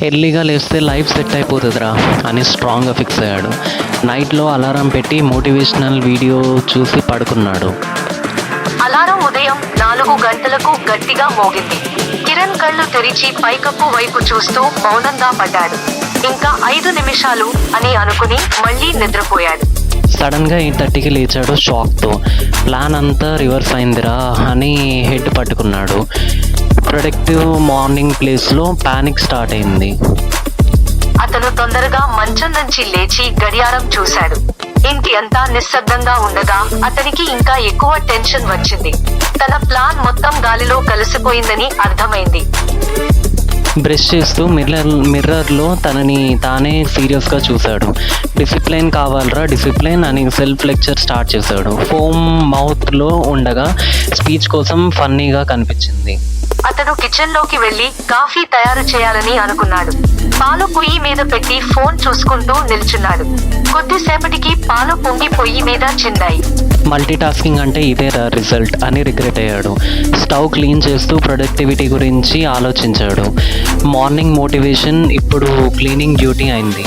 ఎర్లీగా లేస్తే life set అయిపోతుందిరా అని స్ట్రాంగ్గా ఫిక్స్ అయ్యాడు. నైట్లో అలారం పెట్టి మోటివేషనల్ వీడియో చూసి పడుకున్నాడు. అలారం ఉదయం 4 గంటలకు గట్టిగా మోగింది. కిరణ్ కళ్ళు తెరిచి పైకప్పు వైపు చూస్తూ మౌనంగా పడ్డాడు. ఇంకా 5 నిమిషాలు అని అనుకుని మళ్ళీ నిద్రపోయాడు. సడన్గా 8:30కి లేచాడు షాక్తో. ప్లాన్ అంతా రివర్స్ అయిందిరా అని హెడ్ పట్టుకున్నాడు. ప్రొడక్టివ్ మార్నింగ్ ప్లేస్లో పానిక్ స్టార్ట్ అయింది. అతను తొందరగా మంచం నుంచి లేచి గడియారం చూశాడు. ఇంటి అంతా నిశ్శబ్దంగా ఉండగా అతనికి ఇంకా ఎక్కువ టెన్షన్ వచ్చింది. తన ప్లాన్ మొత్తం గాలిలో కలిసిపోయిందని అర్థమైంది. బ్రష్ చేస్తూ మిర్రర్లో తనని తానే సీరియస్గా చూశాడు. డిసిప్లైన్ కావాలరా డిసిప్లైన్ అని సెల్ఫ్ లెక్చర్ స్టార్ట్ చేశాడు. ఫోమ్ మౌత్లో ఉండగా స్పీచ్ కోసం ఫన్నీగా కనిపించింది. అతను కిచెన్లోకి వెళ్లి కాఫీ తయారు చేయాలని అనుకున్నాడు. పాలు పొయ్యి మీద పెట్టి ఫోన్ చూసుకుంటూ నిల్చున్నాడు. కొద్దిసేపటికి పాలు పొంగి పొయ్యి మీద చిందాయి. మల్టీ టాస్కింగ్ అంటే ఇదేరా రిజల్ట్ అని రిగ్రెట్ అయ్యాడు. స్టవ్ క్లీన్ చేస్తూ ప్రొడక్టివిటీ గురించి ఆలోచించాడు. మార్నింగ్ మోటివేషన్ ఇప్పుడు క్లీనింగ్ డ్యూటీ అయింది.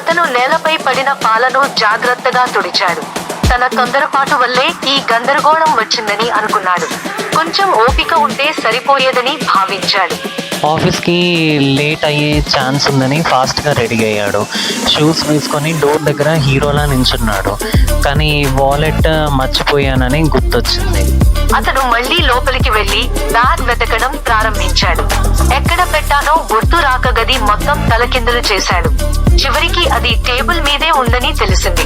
అతను నేలపై పడిన పాలను జాగ్రత్తగా తుడిచాడు. తన తొందరపాటు వల్లే ఈ గందరగోళం వచ్చిందని అనుకున్నాడు. కొంచెం ఓపిక ఉంటే సరిపోయేదని భావించాడు. ఆఫీస్కి లేట్ అయ్యే ఛాన్స్ ఉందని ఫాస్ట్గా రెడీ అయ్యాడు. షూస్ వేసుకొని డోర్ దగ్గర హీరోలా నించున్నాడు. కానీ వాలెట్ మర్చిపోయానని గుర్తొచ్చింది. అతను మళ్ళీ లోపలికి వెళ్లి బ్యాగ్ వెతకడం ప్రారంభించాడు. ఎక్కడ పెట్టానో గుర్తు రాక గది మొత్తం తలకిందులు చేశాడు. చివరికి అది టేబుల్ మీదే ఉందని తెలిసింది.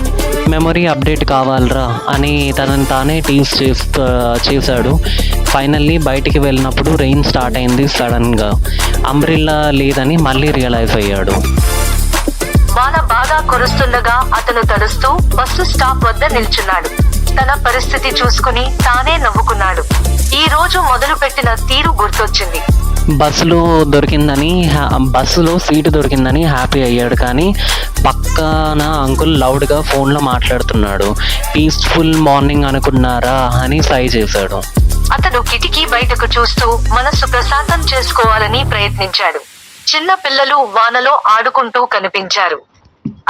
మెమరీ అప్డేట్ కావాలరా అని తనని తానే టీజ్ చేశాడు. ఫైనల్లీ బయటికి వెళ్ళినప్పుడు రెయిన్ స్టార్ట్ అయింది. సడన్గా అంబ్రిల్లా లేదని మళ్ళీ రియలైజ్ అయ్యాడు. వాన బాగా కురుస్తుండగా అతను తడుస్తూ బస్సు స్టాప్ వద్ద నిల్చున్నాడు. తన పరిస్థితి చూసుకుని తానే నవ్వుకున్నాడు. ఈ రోజు మొదలుపెట్టిన తీరు గుర్తొచ్చింది. బస్సులో సీటు దొరికిందని హ్యాపీ అయ్యాడు. కానీ పక్కన అంకుల్ లౌడ్గా ఫోన్లో మాట్లాడుతున్నాడు. పీస్ఫుల్ మార్నింగ్ అనుకున్నారా అని సై చేశాడు. అతను కిటికీ బయటకు చూస్తూ మనస్సు ప్రశాంతం చేసుకోవాలని ప్రయత్నించాడు. చిన్న పిల్లలు వానలో ఆడుకుంటూ కనిపించారు.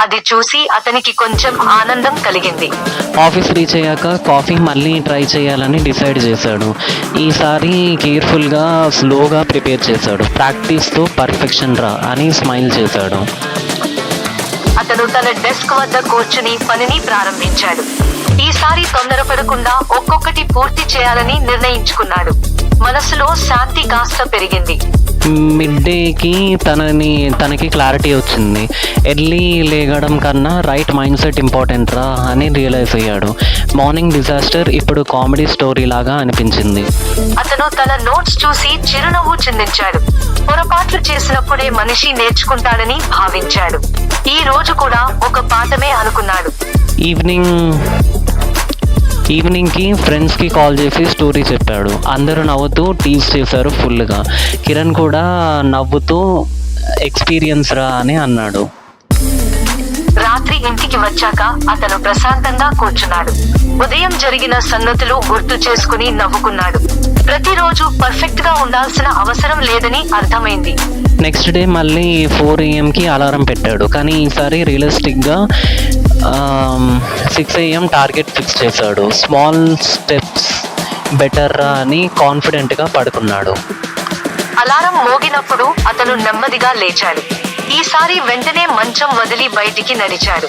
అది చూసి అతనికి కొంచెం ఆనందం కలిగింది. ఆఫీస్ రీచ్ అయ్యాక కాఫీ మళ్ళీ ట్రై చేయాలని డిసైడ్ చేశాడు. ఈసారి కేర్ఫుల్గా స్లోగా ప్రిపేర్ చేశాడు. ప్రాక్టీస్తో పర్ఫెక్షన్ రా అని స్మైల్ చేశాడు. అతను తన డెస్క్ వద్ద కూర్చుని పనిని ప్రారంభించాడు. ఈసారి తొందరపడకుండా ఒక్కొక్కటి పూర్తి చేయాలని నిర్ణయించుకున్నాడు. మనసులో శాంతి కాస్త పెరిగింది. మిడ్ డేకి తనకి క్లారిటీ వచ్చింది. ఎర్లీ లేగడం కన్నా రైట్ మైండ్ సెట్ ఇంపార్టెంట్ రా అని రియలైజ్ అయ్యాడు. మార్నింగ్ డిజాస్టర్ ఇప్పుడు కామెడీ స్టోరీ లాగా అనిపించింది. అతను తన నోట్స్ చూసి చిరునవ్వు చిందించాడు. పొరపాట్లు చేసినప్పుడే మనిషి నేర్చుకుంటాడని భావించాడు. ఈ రోజు కూడా ఒక పాఠమే అనుకున్నాడు. ఈవినింగ్కి ఫ్రెండ్స్కి కాల్ చేసి స్టోరీ చెప్పాడు. అందరూ నవ్వుతూ టీజ్ చేశారు ఫుల్గా. కిరణ్ కూడా నవ్వుతూ ఎక్స్పీరియన్స్ రా అని అన్నాడు. రాత్రి ఇంటికి వచ్చాక అతను ప్రశాంతంగా కూర్చున్నాడు. ఉదయం జరిగిన సంగతులు గుర్తు చేసుకుని నవ్వుకున్నాడు. ప్రతిరోజు పర్ఫెక్ట్ గా ఉండాల్సిన అవసరం లేదని అర్థమైంది. నెక్స్ట్ డే మళ్ళీ 4 AM అలారం పెట్టాడు. కానీ ఈసారి రియలిస్టిక్గా 6 AM టార్గెట్ ఫిక్స్ చేశాడు. స్మాల్ స్టెప్స్ బెటర్ రా అని కాన్ఫిడెంట్గా పడుకున్నాడు. అలారం మోగినప్పుడు అతను నెమ్మదిగా లేచాడు. ఈసారి వెంటనే మంచం వదిలి బయటికి నడిచాడు.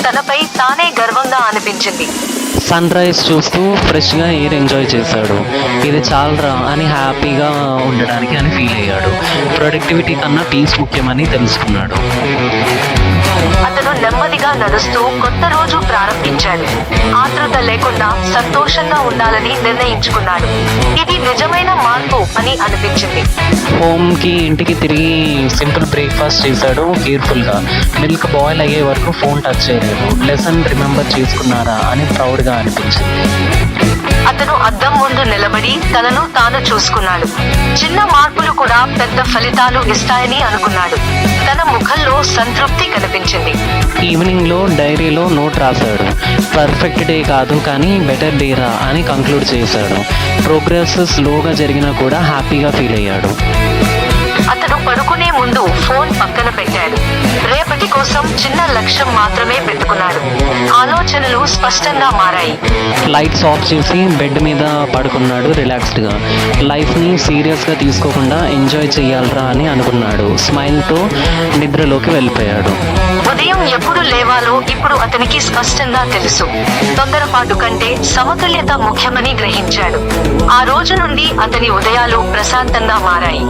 తనపై తానే గర్వంగా అనిపించింది. సన్ రైజ్ చూస్తూ ఫ్రెష్గా ఎయిర్ ఎంజాయ్ చేశాడు. ఇది చాలరా అని హ్యాపీగా ఉండడానికి అని ఫీల్ అయ్యాడు. ప్రొడక్టివిటీ కన్నా పీస్ ముఖ్యమని తెలుసుకున్నాడు. అతను నెమ్మదిగా నడుస్తూ కొత్త రోజు ప్రారంభించాడు. ఆతృత లేకుండా సంతోషంగా ఉండాలని నిర్ణయించుకున్నాడు. ఇది నిజమైన మార్పు అని అనిపించింది. హోమ్కి ఇంటికి తిరిగి సింపుల్ బ్రేక్ఫాస్ట్ చేశాడు కేర్ఫుల్గా. మిల్క్ బాయిల్ అయ్యే వరకు ఫోన్ టచ్ చేయలేదు. లెసన్ రిమెంబర్ చేసుకున్నారా అని ప్రౌడ్గా అనిపించింది. అతను అద్దం ముందు నిలబడి తనను తాను చూసుకున్నాడు. చిన్న మార్పులు కూడా పెద్ద ఫలితాలు ఇస్తాయని అనుకున్నాడు. తన ముఖంలో సంతృప్తి కనిపించింది. ఈవినింగ్లో డైరీలో నోట్ రాశాడు. పర్ఫెక్ట్ డే కాదు కానీ బెటర్ డే రా అని కంక్లూడ్ చేశాడు. ప్రోగ్రెస్ స్లోగా జరిగినా కూడా హ్యాపీగా ఫీల్ అయ్యాడు. అతను పడుకునే ముందు ఫోన్ పక్కన పెట్టాడు. రేపటి కోసం చిన్న లక్ష్యం మాత్రమే పెట్టుకున్నాడు. ఆలోచనలు స్పష్టంగా మారాయి. లైట్స్ ఆఫ్ చేసి బెడ్ మీద పడుకున్నాడు రిలాక్స్డ్గా. లైఫ్ని సీరియస్గా తీసుకోకుండా ఎంజాయ్ చేయాలరా అని అనుకున్నాడు. స్మైల్తో నిద్రలోకి వెళ్ళిపోయాడు. ఉదయం ఎప్పుడు లేవాలో ఇప్పుడు అతనికి స్పష్టంగా తెలుసు. తొందరపాటు కంటే సమతుల్యత ముఖ్యమని గ్రహించాడు. ఆ రోజు నుండి అతని ఉదయాలు ప్రశాంతంగా మారాయి.